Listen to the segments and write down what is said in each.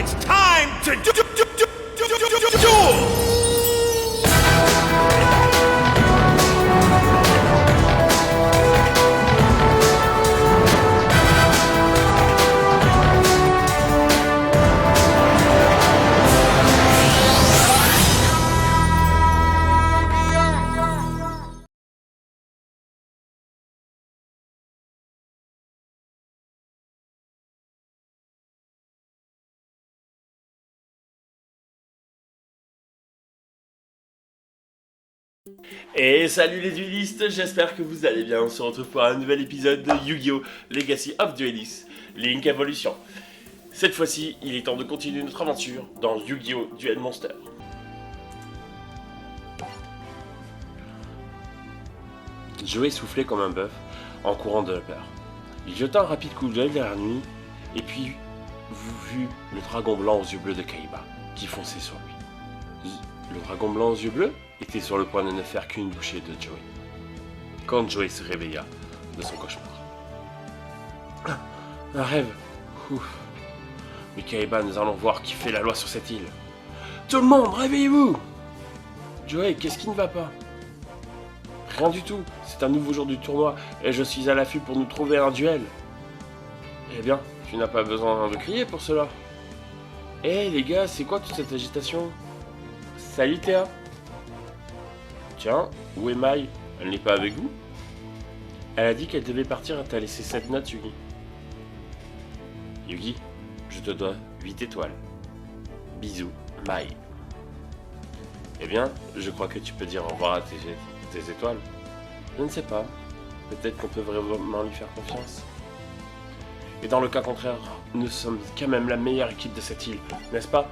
It's time to duel! Et salut les duelistes, j'espère que vous allez bien. On se retrouve pour un nouvel épisode de Yu-Gi-Oh! Legacy of Duelist, Link Evolution. Cette fois-ci, il est temps de continuer notre aventure dans Yu-Gi-Oh! Duel Monster. Joey soufflait comme un bœuf en courant de la peur. Il jeta un rapide coup d'œil derrière lui, et puis vit le dragon blanc aux yeux bleus de Kaiba qui fonçait sur lui. Le dragon blanc aux yeux bleus était sur le point de ne faire qu'une bouchée de Joey, quand Joey se réveilla de son cauchemar. Un rêve. Ouf. Mais Kaiba, nous allons voir qui fait la loi sur cette île. Tout le monde, réveillez-vous! Joey, qu'est-ce qui ne va pas? Rien du tout, c'est un nouveau jour du tournoi et je suis à l'affût pour nous trouver un duel. Eh bien, tu n'as pas besoin de crier pour cela. Eh les gars, c'est quoi toute cette agitation? Salut Théa. Tiens, où est Mai? Elle n'est pas avec vous? Elle a dit qu'elle devait partir et t'a laissé cette note, Yugi. Yugi, je te dois 8 étoiles. Bisous, Mai. Eh bien, je crois que tu peux dire au revoir à tes étoiles. Je ne sais pas. Peut-être qu'on peut vraiment lui faire confiance. Et dans le cas contraire, nous sommes quand même la meilleure équipe de cette île, n'est-ce pas?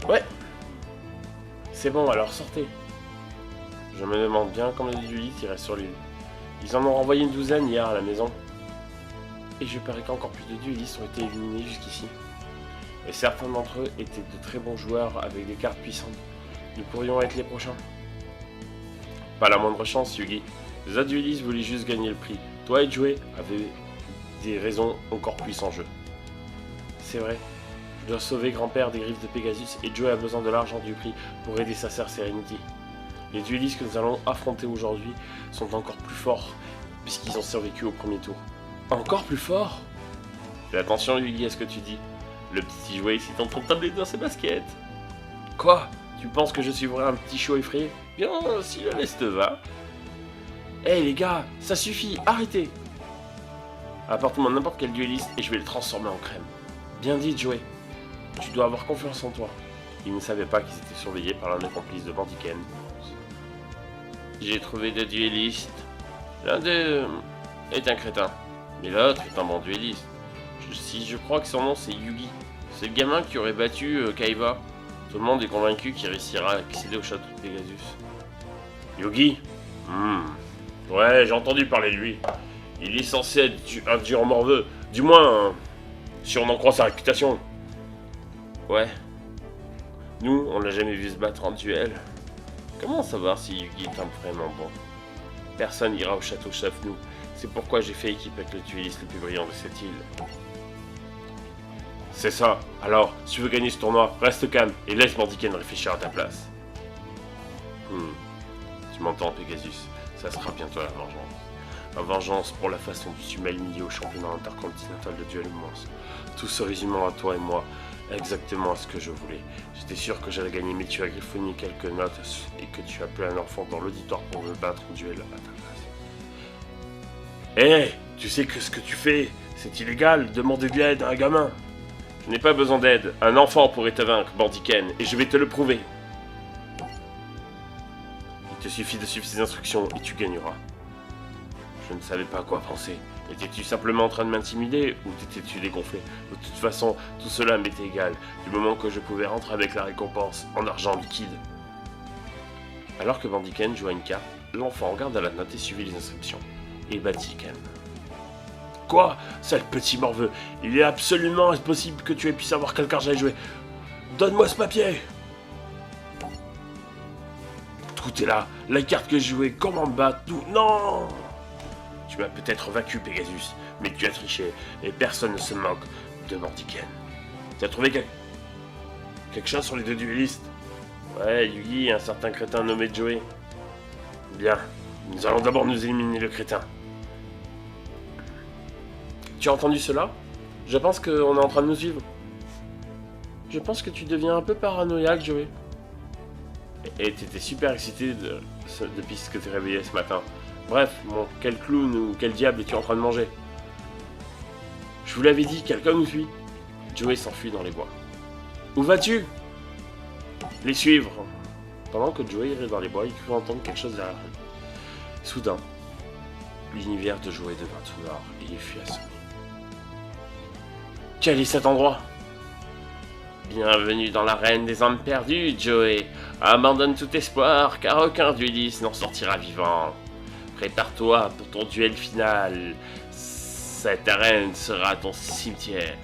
Ouais. C'est bon, alors sortez. Je me demande bien combien de duelistes il reste sur l'île. Ils en ont renvoyé une douzaine hier à la maison. Et je parie qu'encore plus de duelistes ont été éliminés jusqu'ici. Et certains d'entre eux étaient de très bons joueurs avec des cartes puissantes. Nous pourrions être les prochains. Pas la moindre chance, Yugi. Les autres duelistes voulaient juste gagner le prix. Toi et Joey avaient des raisons encore plus en jeu. C'est vrai. Je dois sauver grand-père des griffes de Pegasus et Joey a besoin de l'argent du prix pour aider sa sœur Serenity. Les duelistes que nous allons affronter aujourd'hui sont encore plus forts puisqu'ils ont survécu au premier tour. Encore plus forts? Fais attention Yugi à ce que tu dis. Le petit Joey est en train de tabler dans ses baskets. Quoi? Tu penses que je suivrai un petit show effrayé? Bien, si le laisse te va. Hey les gars, ça suffit, arrêtez! Apporte-moi n'importe quel dueliste et je vais le transformer en crème. Bien dit Joey. Tu dois avoir confiance en toi. Ils ne savaient pas qu'ils étaient surveillés par l'un des complices de Bandiken. J'ai trouvé deux duellistes. L'un d'eux est un crétin, mais l'autre est un bon duelliste. Je crois que son nom c'est Yugi. C'est le gamin qui aurait battu Kaiba. Tout le monde est convaincu qu'il réussira à accéder au château de Pegasus. Yugi? Ouais, j'ai entendu parler de lui. Il est censé être un dur morveux. Du moins, si on en croit sa réputation. Ouais. Nous, on l'a jamais vu se battre en duel. Comment savoir si Yugi est vraiment bon? Personne ira au château sauf nous. C'est pourquoi j'ai fait équipe avec le dueliste le plus brillant de cette île. C'est ça. Alors, si tu veux gagner ce tournoi, reste calme et laisse Bandiken réfléchir à ta place. Tu m'entends, Pegasus? Ça sera bientôt la vengeance. La vengeance pour la façon dont tu m'as humilié au championnat intercontinental de duel monstre. Tout se résumant à toi et moi, exactement à ce que je voulais. J'étais sûr que j'allais gagner, mais tu as griffonné quelques notes et que tu as appelé un enfant dans l'auditoire pour me battre en duel à ta place. Hé, tu sais que ce que tu fais, c'est illégal, demander de l'aide à un gamin. Je n'ai pas besoin d'aide, un enfant pourrait te vaincre, Bandiken, et je vais te le prouver. Il te suffit de suivre ces instructions et tu gagneras. Je ne savais pas à quoi penser. Étais-tu simplement en train de m'intimider ou t'étais-tu dégonflé? De toute façon, tout cela m'était égal, du moment que je pouvais rentrer avec la récompense en argent liquide. Alors que Bandiken joua une carte, l'enfant regarda la note et suivit les instructions. Et battit calme. Quoi? Sale petit morveux, il est absolument impossible que tu aies pu savoir quelle carte j'allais jouer. Donne-moi ce papier! Tout est là, la carte que j'ai jouée, comment me battre, tout. Non! Tu m'as peut-être vaincu, Pegasus, mais tu as triché, et personne ne se moque de Bandiken. Tu as trouvé Quelque chose sur les deux duellistes? Ouais, lui et un certain crétin nommé Joey. Bien, nous allons d'abord nous éliminer le crétin. Tu as entendu cela? Je pense qu'on est en train de nous suivre. Je pense que tu deviens un peu paranoïaque, Joey. Et t'étais super excité depuis ce que t'es réveillé ce matin. Bref, bon, quel clown ou quel diable es-tu en train de manger? Je vous l'avais dit, quelqu'un nous suit. Joey s'enfuit dans les bois. Où vas-tu? Les suivre. Pendant que Joey irait dans les bois, il crut entendre quelque chose derrière lui. Soudain, l'univers de Joey devint tout noir et il fut assommé. Quel est cet endroit? Bienvenue dans l'arène des âmes perdues, Joey. Abandonne tout espoir, car aucun dueliste n'en sortira vivant. Prépare-toi pour ton duel final. Cette arène sera ton cimetière.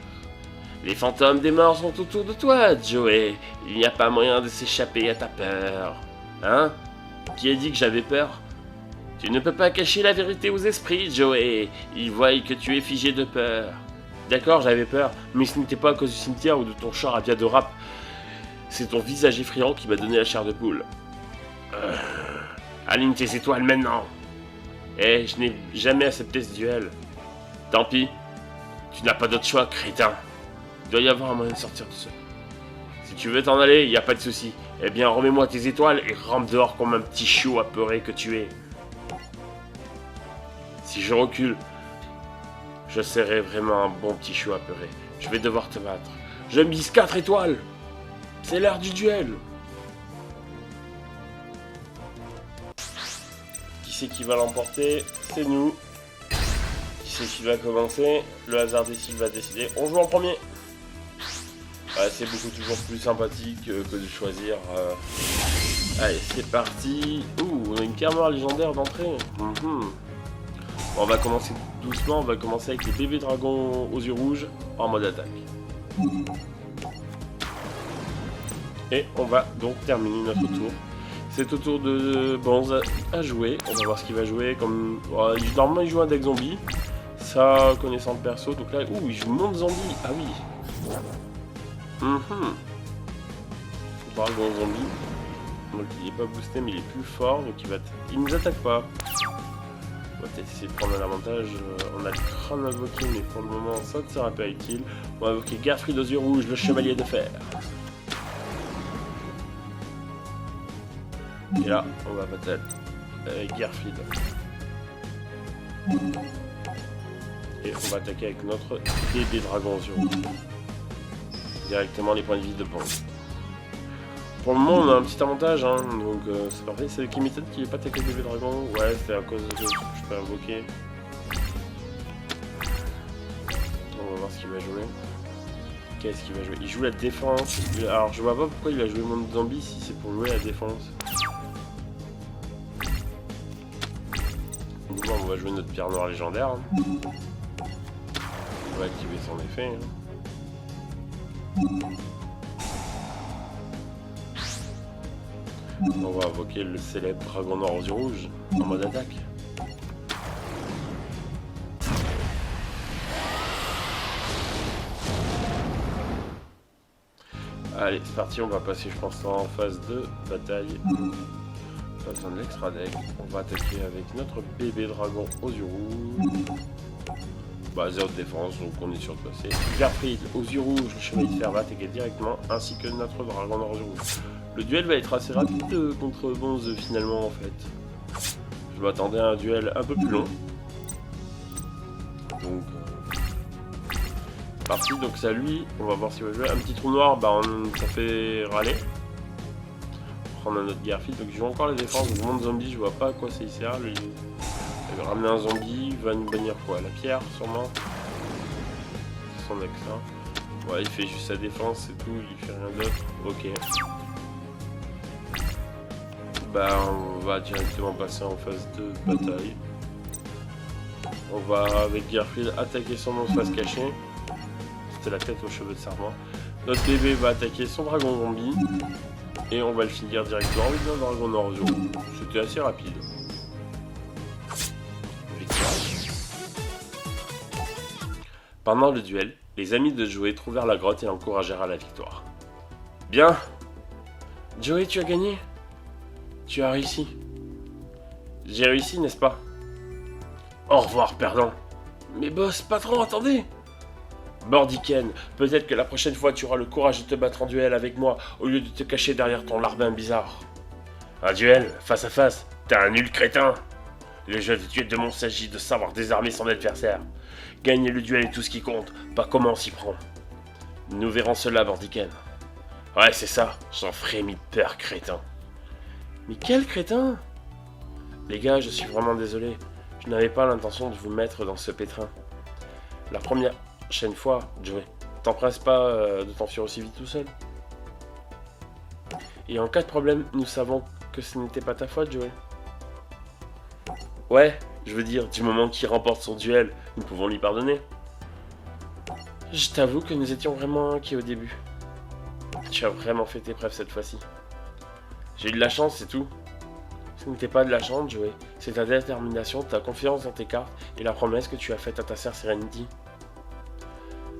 Les fantômes des morts sont autour de toi, Joey. Il n'y a pas moyen de s'échapper à ta peur. Hein? Qui a dit que j'avais peur? Tu ne peux pas cacher la vérité aux esprits, Joey. Ils voient que tu es figé de peur. D'accord, j'avais peur, mais ce n'était pas à cause du cimetière ou de ton char à via de rap. C'est ton visage effrayant qui m'a donné la chair de poule. Aligne tes étoiles maintenant. Je n'ai jamais accepté ce duel. Tant pis. Tu n'as pas d'autre choix, crétin. Il doit y avoir un moyen de sortir de ça. Si tu veux t'en aller, il n'y a pas de souci. Eh bien, remets-moi tes étoiles et rampe dehors comme un petit chiot apeuré que tu es. Si je recule, je serai vraiment un bon petit chiot apeuré. Je vais devoir te battre. Je mise 4 étoiles. C'est l'heure du duel. Qui c'est qui va l'emporter? C'est nous. Qui c'est qui va commencer? Le hasard décide va décider. On joue en premier. Ouais, c'est toujours plus sympathique que de choisir. Allez, c'est parti. Ouh, on a une carte noire légendaire d'entrée. On va commencer doucement, on va commencer avec les bébés dragons aux yeux rouges en mode attaque. Et on va donc terminer notre tour. C'est au tour de Bonze à jouer. On va voir ce qu'il va jouer. Normalement il joue un deck zombie. Ça, connaissant le perso. Donc là, il joue monde zombie. Ah oui. Dragon zombie. Donc il est pas boosté mais il est plus fort. Donc il nous attaque pas. On va peut-être essayer de prendre un avantage. On a le crâne invoqué, mais pour le moment, ça ne sera pas utile. On va invoquer Garfried aux yeux rouges, le chevalier de fer. Et là, on va battre avec Garfried. Et on va attaquer avec notre bébé dragon aux yeux rouges. Directement les points de vie de Bonze. Pour le moment, on a un petit avantage, hein, donc c'est parfait. C'est qui m'étonne qu'il n'ait pas attaqué le bébé dragon. Ouais, c'est à cause de ce que je peux invoquer. On va voir ce qu'il va jouer. Qu'est-ce qu'il va jouer? Il joue la défense. Alors, je vois pas pourquoi il a joué monde zombie si c'est pour jouer la défense. Donc, on va jouer notre pierre noire légendaire. Hein. On va activer son effet. Hein. On va invoquer le célèbre dragon noir aux yeux rouges en mode attaque. Allez, c'est parti, on va passer, je pense, en phase de bataille. Pas besoin de l'extra deck. On va attaquer avec notre bébé dragon aux yeux rouges. Bah, 0 de défense, donc on est sûr de passer. Garfried aux yeux rouges, le chevalier de fer va attaquer directement, ainsi que notre dragon noir aux yeux rouges. Le duel va être assez rapide contre Bonze finalement en fait. Je m'attendais à un duel un peu plus long. Donc parti, donc c'est à lui, on va voir s'il va jouer. Un petit trou noir, bah ça fait râler. On prend notre Garfried, donc je joue encore la défense. Le monde zombie, je vois pas à quoi ça sert. Il va ramener un zombie, il va nous bannir quoi? La pierre sûrement. C'est son accent. Ouais, il fait juste sa défense, c'est tout, il fait rien d'autre. Ok. Bah, on va directement passer en phase de bataille. On va, avec Garfield, attaquer son monstre face cachée. C'était la tête aux cheveux de serment. Notre bébé va attaquer son dragon zombie. Et on va le finir directement avec un dragon noir. C'était assez rapide. Victoire. Pendant le duel, les amis de Joey trouvèrent la grotte et l'encouragèrent à la victoire. Bien. Joey, tu as gagné. Tu as réussi. J'ai réussi, n'est-ce pas? Au revoir, perdant. Mais boss, patron, attendez. Bordiken, peut-être que la prochaine fois tu auras le courage de te battre en duel avec moi au lieu de te cacher derrière ton larbin bizarre. Un duel, face à face, t'es un nul crétin. Le jeu de tuer de mon s'agit de savoir désarmer son adversaire. Gagner le duel est tout ce qui compte, pas comment on s'y prend. Nous verrons cela, Bordiken. Ouais, c'est ça, j'en frémis de peur, crétin. Mais quel crétin? Les gars, je suis vraiment désolé. Je n'avais pas l'intention de vous mettre dans ce pétrin. La prochaine fois, Joey, t'empresses pas de t'enfuir aussi vite tout seul. Et en cas de problème, nous savons que ce n'était pas ta faute, Joey. Ouais, je veux dire, du moment qu'il remporte son duel, nous pouvons lui pardonner. Je t'avoue que nous étions vraiment inquiets au début. Tu as vraiment fait tes preuves cette fois-ci. J'ai eu de la chance, c'est tout. Ce n'était pas de la chance, Joey. C'est ta détermination, ta confiance dans tes cartes et la promesse que tu as faite à ta sœur Serenity.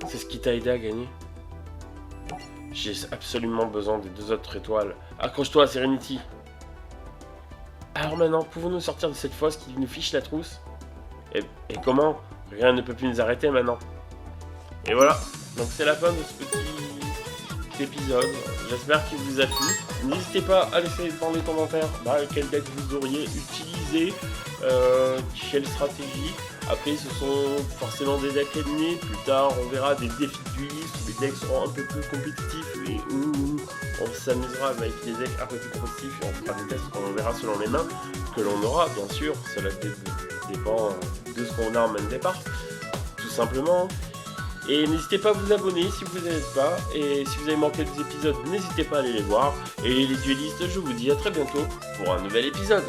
C'est ce qui t'a aidé à gagner. J'ai absolument besoin des 2 autres étoiles. Accroche-toi, Serenity. Alors maintenant, pouvons-nous sortir de cette fosse qui nous fiche la trousse? Et comment? Rien ne peut plus nous arrêter maintenant. Et voilà, donc c'est la fin de ce petit épisode. J'espère qu'il vous a plu. N'hésitez pas à laisser dans les commentaires quel deck vous auriez utilisé, quelle stratégie. Après, ce sont forcément des decks ennemis. Plus tard, on verra des défis de duellistes où les decks seront un peu plus compétitifs et où on s'amusera avec des decks un peu plus compétitifs et on fera des tests qu'on verra selon les mains que l'on aura, bien sûr. Cela dépend de ce qu'on a en main de départ, tout simplement. Et n'hésitez pas à vous abonner si vous n'êtes pas. Et si vous avez manqué des épisodes, n'hésitez pas à aller les voir. Et les duellistes, je vous dis à très bientôt pour un nouvel épisode.